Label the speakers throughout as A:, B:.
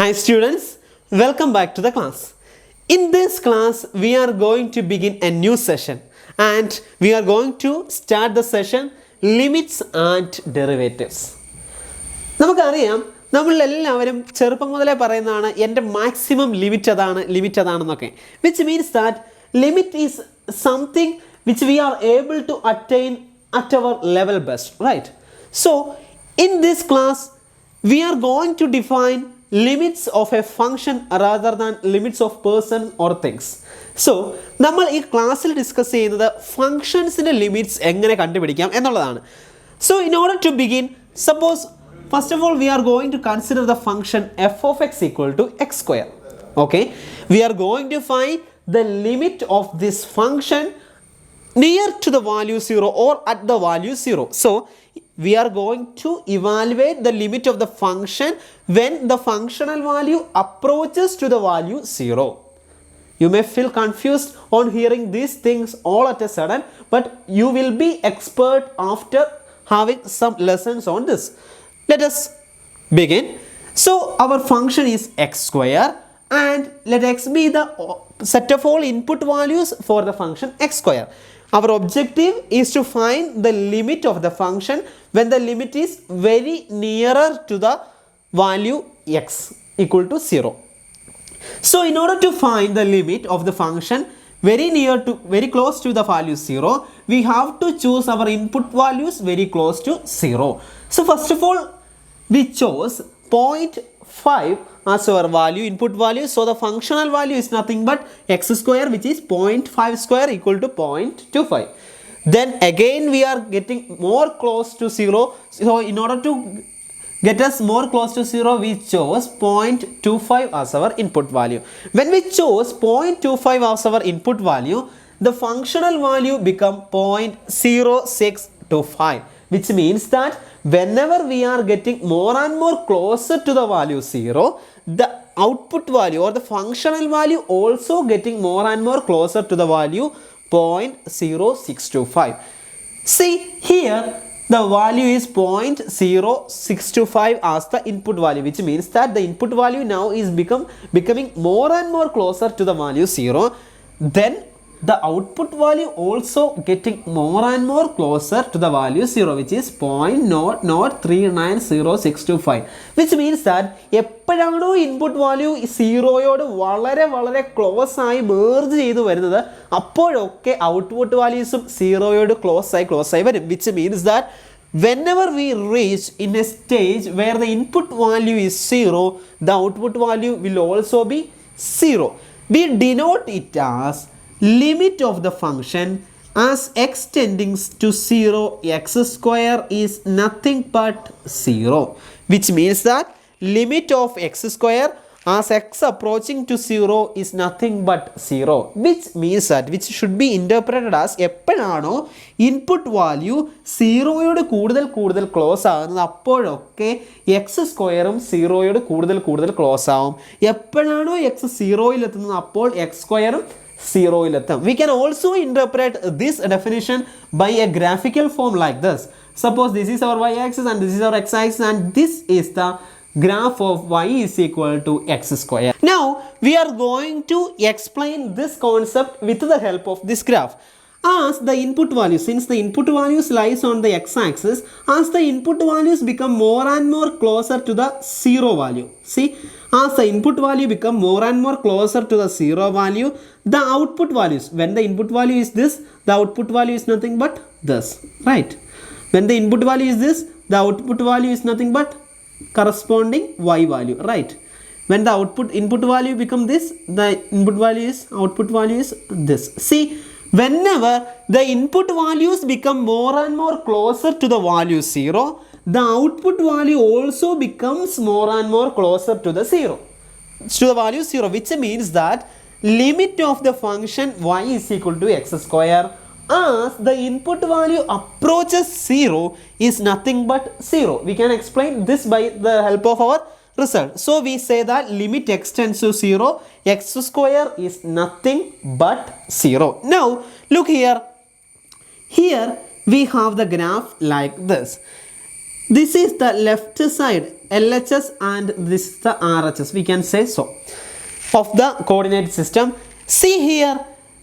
A: Hi students, welcome back to the class. In this class, we are going to begin a new session and we are going to start the session Limits and Derivatives. നമുക്കറിയാം നമ്മളെല്ലാവരും ചെറുപ്പം മുതലേ പറയുന്നതാണ് എൻ്റെ maximum limit അതാണെന്നൊക്കെ which means that limit is something which we are able to attain at our level best right so in this class we are going to define limits of a function rather than limits of person or things. So നമ്മൾ ഈ ക്ലാസ്സിൽ discuss ചെയ്യുന്നത് ഫങ്ഷൻസിൻ്റെ limits എങ്ങനെ കണ്ടുപിടിക്കാം എന്നുള്ളതാണ്. So in order to begin, suppose first of all we are going to consider the function f of x equal to x square. Okay, we are going to find the limit of this function near to the value 0 or at the value 0. So we are going to evaluate the limit of the function when the functional value approaches to the value 0. You may feel confused on hearing these things all at a sudden, but you will be expert after having some lessons on this. Let us begin. So our function is x square and let x be the set of all input values for the function x square. Our objective is to find the limit of the function when the limit is very nearer to the value x equal to 0. So in order to find the limit of the function very close to the value 0, we have to choose our input values very close to 0. So first of all, we chose 0.5 as our input value. So the functional value is nothing but x square, which is 0.5 square equal to 0.25. Then again we are getting more close to 0. So in order to get us more close to 0, we chose 0.25 as our input value. When we chose 0.25 as our input value, the functional value become 0.0625, which means that whenever we are getting more and more closer to the value 0, the output value or the functional value also getting more and more closer to the value 0.0625. See here, the value is 0.0625 as the input value, which means that the input value now is becoming more and more closer to the value 0. Then the output value also getting more and more closer to the value 0, which is 0.0390625, which means that എപ്പോഴാണോ input value സീറോയോട് വളരെ close ആയി merge ചെയ്ത് വരുന്നത് അപ്പോഴൊക്കെ output വാല്യൂസും സീറോയോട് close ആയി വരും, which means that whenever we reach in a stage where the input value is 0, the output value will also be 0. We denote it as limit of the function as x tending to 0, x square is nothing but 0, which means that limit of x square as x approaching to 0 is nothing but 0, which means that which should be interpreted as എപ്പോഴാണോ input value സീറോയോട് കൂടുതൽ close ആകുന്നത് അപ്പോഴൊക്കെ X സ്ക്വയറും സീറോയോട് കൂടുതൽ close ആവും. എപ്പോഴാണോ X സീറോയിൽ എത്തുന്നത് അപ്പോൾ എക്സ് സ്ക്വയറും സീറോയിലെത്തും. We can also interpret this definition by a graphical form like this. Suppose this is our y-axis and this is our x-axis and this is the graph of y is equal to x square. Now we are going to explain this concept with the help of this graph. As the input value, since the input values lies on the x-axis, as the input values become more and more closer to the 0 value, see, as the input value become more and more closer to the 0 value, the output values, when the input value is this, the output value is nothing but this, right? When the input value is this, the output value is nothing but corresponding y value, right? When the input value become this, the output value is this. See, whenever the input values become more and more closer to the value 0, the output value also becomes more and more closer to the value 0, which means that limit of the function y is equal to x square as the input value approaches 0 is nothing but 0. We can explain this by the help of our result. So we say that limit x tends to 0, x square is nothing but 0. Now look here we have the graph like this. This is the left side LHS and this is the RHS, we can say so, of the coordinate system. See here,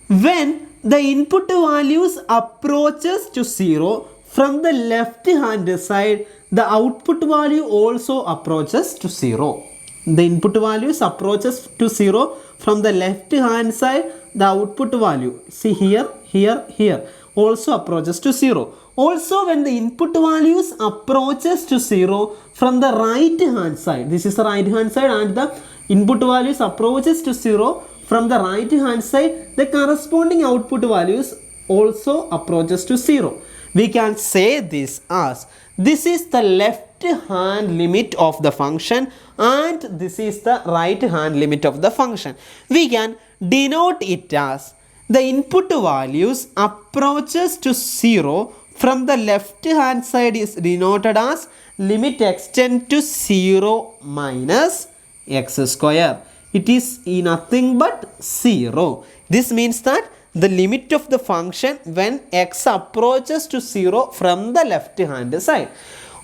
A: when the input values approaches to 0 from the left hand side, the output value also approaches to 0. The input values approaches to 0 from the left hand side, the output value, see here, here also approaches to 0. Also when the input values approaches to 0 from the right hand side, this is the right hand side, and the input values approaches to 0 from the right hand side, the corresponding output values also approaches to 0. We can say this as, this is the left hand limit of the function and this is the right hand limit of the function. We can denote it as, the input values approaches to 0 from the left hand side is denoted as limit extend to 0 minus x square. It is nothing but 0. This means that the limit of the function when x approaches to 0 from the left hand side.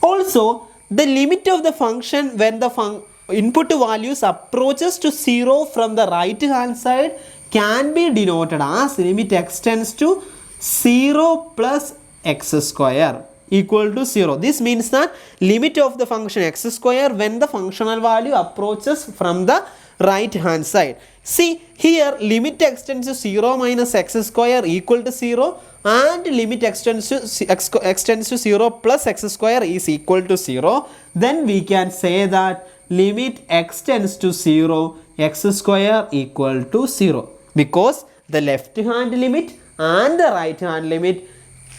A: Also, the limit of the function when the input values approaches to 0 from the right hand side can be denoted as limit extends to 0 plus x square equal to 0. This means that limit of the function x square when the functional value approaches from the right hand side. See here, limit extends to 0 minus x square equal to 0 and limit extends to 0 plus x square is equal to 0. Then we can say that limit extends to 0, x square equal to 0, because the left hand limit and the right hand limit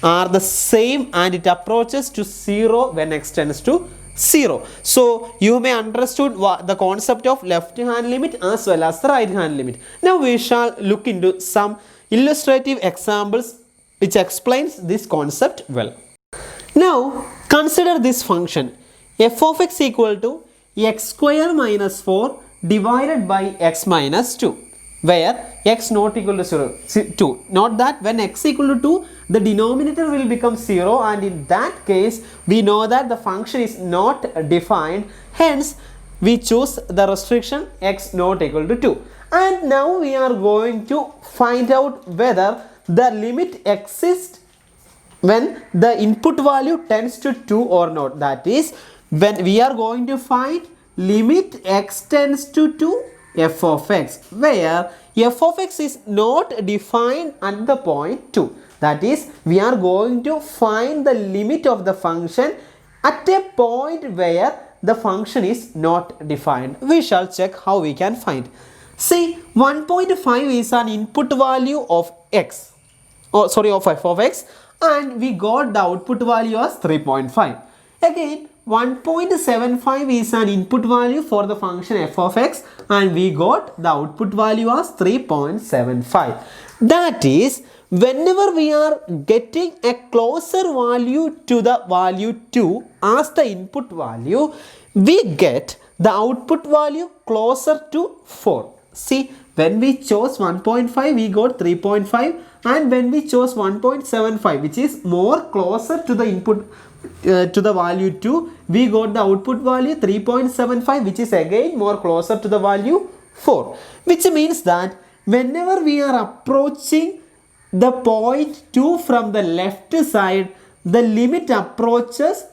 A: are the same and it approaches to 0 when x tends to 0. So you may understood the concept of left hand limit as well as the right hand limit. Now we shall look into some illustrative examples which explains this concept well. Now consider this function f of x equal to x square minus 4 divided by x minus 2, where x not equal to 2. Note that when x equal to 2, the denominator will become 0 and in that case we know that the function is not defined, hence we choose the restriction x not equal to 2. And now we are going to find out whether the limit exists when the input value tends to 2 or not. That is, when we are going to find limit x tends to 2 f of x, where f of x is not defined at the point 2. That is, we are going to find the limit of the function at a point where the function is not defined. We shall check how we can find. See, 1.5 is an input value of x, of f of x, and we got the output value as 3.5. Again, 1.75 is an input value for the function f of x and we got the output value as 3.75. That is, whenever we are getting a closer value to the value 2 as the input value, we get the output value closer to 4. See, when we chose 1.5 we got 3.5, and when we chose 1.75 which is more closer to the input to the value 2, we got the output value 3.75 which is again more closer to the value 4, which means that whenever we are approaching the point 2 from the left side, the limit approaches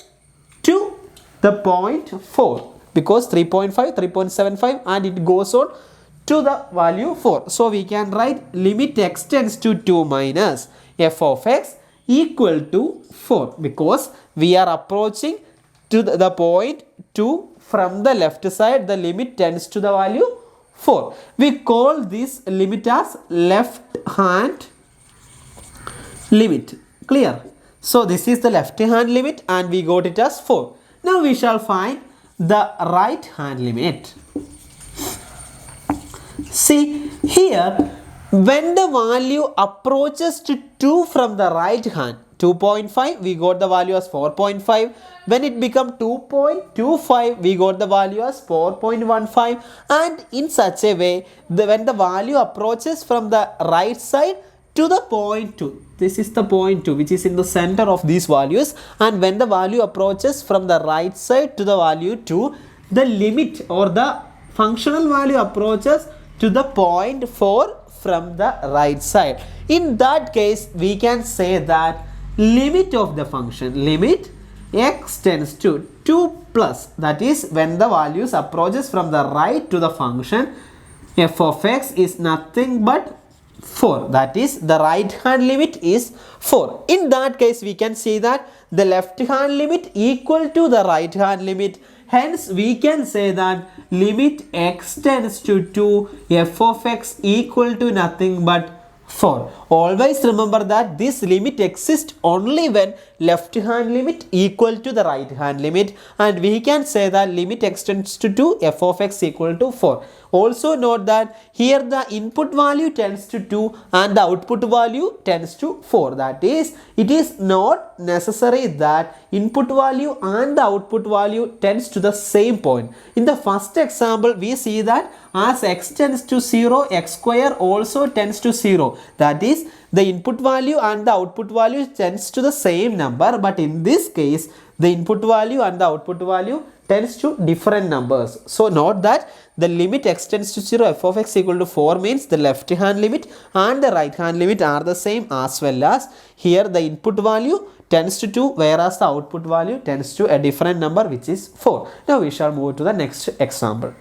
A: to the point 4, because 3.5, 3.75 and it goes on to the value 4. So we can write limit x tends to 2 minus f of x equal to 4, because we are approaching to the point 2 from the left side, the limit tends to the value 4. We call this limit as left hand limit. Clear? So this is the left hand limit and we got it as 4. Now we shall find the right hand limit. See here, when the value approaches to 2 from the right hand, 2.5 we got the value as 4.5. When it become 2.25 we got the value as 4.15, and in such a way when the value approaches from the right side to the point 2. This is the point 2 which is in the center of these values, and when the value approaches from the right side to the value 2, the limit or the functional value approaches to the point 4 from the right side. In that case, we can say that limit of the function, limit x tends to 2 plus, that is when the values approaches from the right to the function f of x is nothing but 4, that is the right hand limit is 4. In that case, we can see that the left hand limit equal to the right hand limit. Hence, we can say that limit x tends to 2 f of x equal to nothing but 4. Always remember that this limit exists only when left hand limit equal to the right hand limit, and we can say that limit x tends to 2 f of x equal to 4. Also note that here the input value tends to 2 and the output value tends to 4. That is, it is not necessary that input value and the output value tends to the same point. In the first example, we see that as x tends to 0, x square also tends to 0. That is, the input value and the output value tends to the same number, but in this case, the input value and the output value tends to different numbers. So note that the limit x tends to 0 f of x equal to 4 means the left hand limit and the right hand limit are the same, as well as here the input value tends to 2 whereas the output value tends to a different number which is 4. Now we shall move to the next example.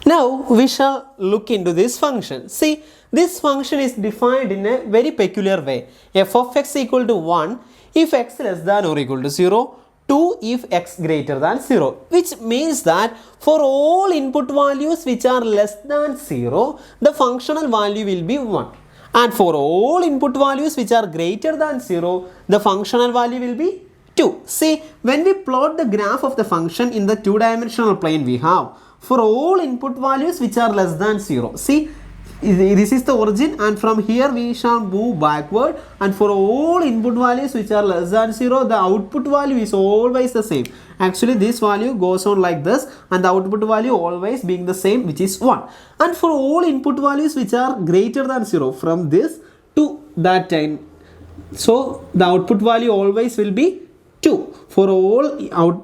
A: Now we shall look into this function. See, this function is defined in a very peculiar way. F of x equal to 1 if x less than or equal to 0, 2 if x greater than 0, which means that for all input values which are less than 0, the functional value will be 1. And for all input values which are greater than 0, the functional value will be 2. See, when we plot the graph of the function in the two-dimensional plane we have, for all input values which are less than 0, see, this is the origin, and from here we shall move backward, and for all input values which are less than 0, the output value is always the same. Actually, this value goes on like this, and the output value always being the same, which is 1. And for all input values which are greater than 0, from this to that time, so the output value always will be 2 for all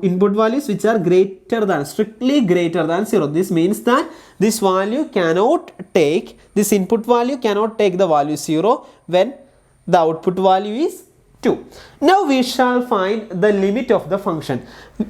A: input values which are greater than, strictly greater than 0. This means that this value cannot take, this input value cannot take the value 0 when the output value is 2. Now we shall find the limit of the function.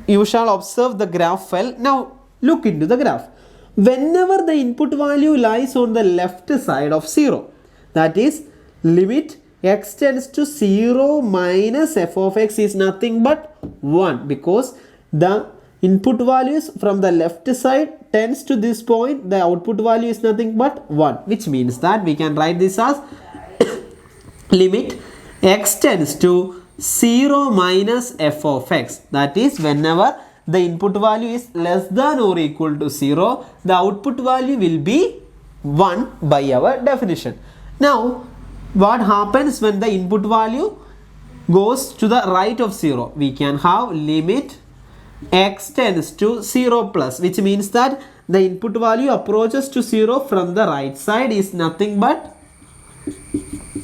A: You shall observe the graph well. Now look into the graph. Whenever the input value lies on the left side of 0, that is limit x tends to 0 minus f of x is nothing but 1, because the input values from the left side tends to this point, the output value is nothing but 1, which means that we can write this as limit x tends to 0 minus f of x. That is, whenever the input value is less than or equal to 0, the output value will be 1 by our definition. Now, what happens when the input value goes to the right of 0? We can have limit x tends to 0 plus, which means that the input value approaches to 0 from the right side is nothing but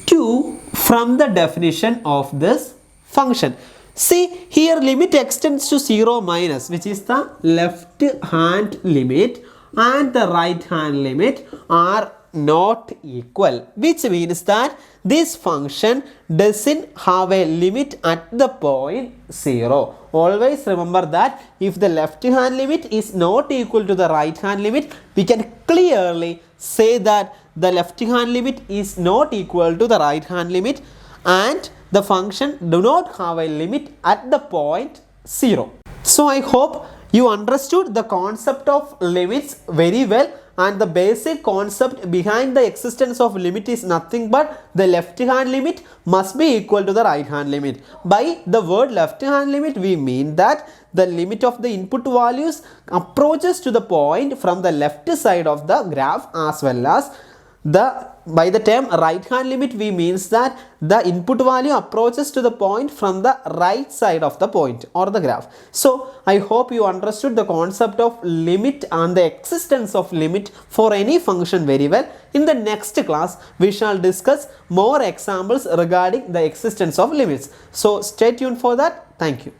A: 2 from the definition of this function. See, here limit x tends to 0 minus, which is the left hand limit, and the right hand limit are not equal, which means that this function doesn't have a limit at the point 0. Always remember that if the left hand limit is not equal to the right hand limit, we can clearly say that the left hand limit is not equal to the right hand limit, and the function do not have a limit at the point 0. So I hope you understood the concept of limits very well, and the basic concept behind the existence of limit is nothing but the left hand limit must be equal to the right hand limit. By the word left hand limit, we mean that the limit of the input values approaches to the point from the left side of the graph, as well as the by the term right hand limit we means that the input value approaches to the point from the right side of the point or the graph. So I hope you understood the concept of limit and the existence of limit for any function very well. In the next class we shall discuss more examples regarding the existence of limits. So stay tuned for that. Thank you.